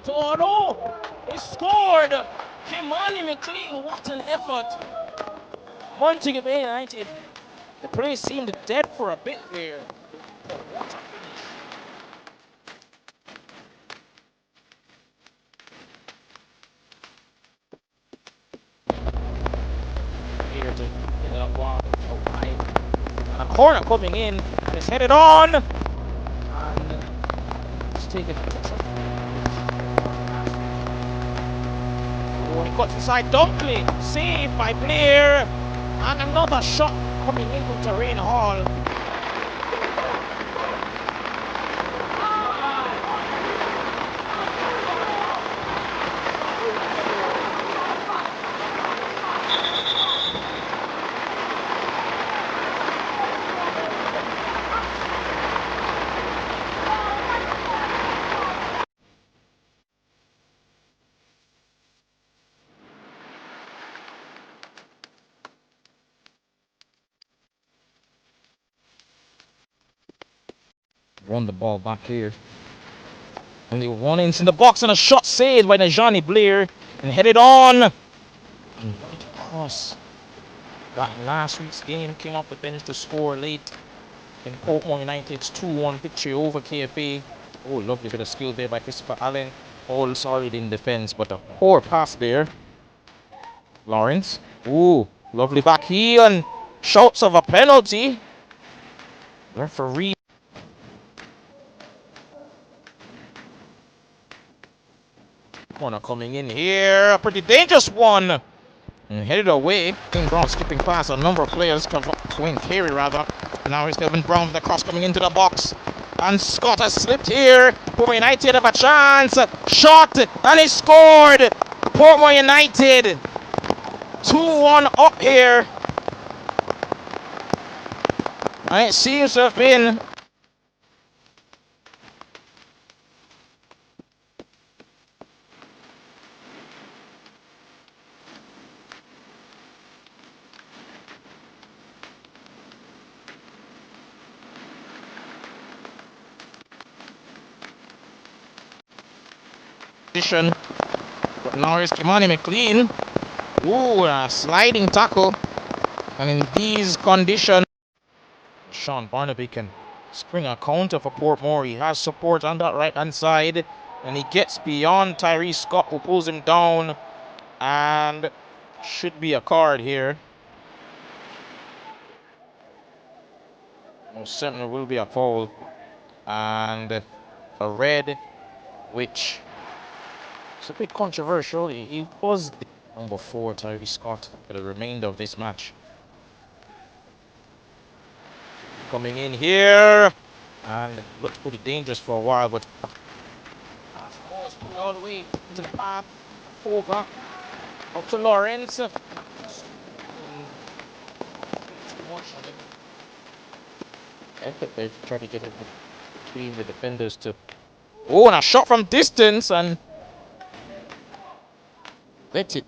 Oh no! He scored! Kimani McLean, what an effort! Montego Bay United. The place seemed dead for a bit there. But what a finish. Here to get it up wide. And a corner coming in. And it's headed on. And let's take it. Oh, he cuts inside Dunkley. Saved by Blair. And another shot coming in from Terrain Hall. Run the ball back here. Only one inch in the box and a shot saved by Johnny Blair and headed on. Cross. Got in last week's game, came up with bench to score late in Portmore United's 2-1 victory over KFA. Oh, lovely bit of skill there by Christopher Allen. All solid in defense, but a poor pass there. Lawrence. Ooh, lovely back heel and shouts of a penalty. Referee. Corner coming in here, a pretty dangerous one. And headed away. King Brown skipping past a number of players. Wayne Carey rather. Now it's Kevin Brown with the cross coming into the box. And Scott has slipped here. Portmore United have a chance. Shot and he scored. Portmore United 2-1 up here. And it seems to have been but now here's Kimani McLean. Ooh, a sliding tackle. And in these conditions, Sean Barnaby can spring a counter for Portmore. He has support on that right hand side. And he gets beyond Tyrese Scott, who pulls him down. And should be a card here. Most certainly will be a foul. And a red, which is a bit controversial. He was number 4, Tyrese Scott, for the remainder of this match. Coming in here, and it looked pretty dangerous for a while, but all the way into the path, over, up to Lawrence. Effort there to try to get it between the defenders to. Oh, and a shot from distance, and let it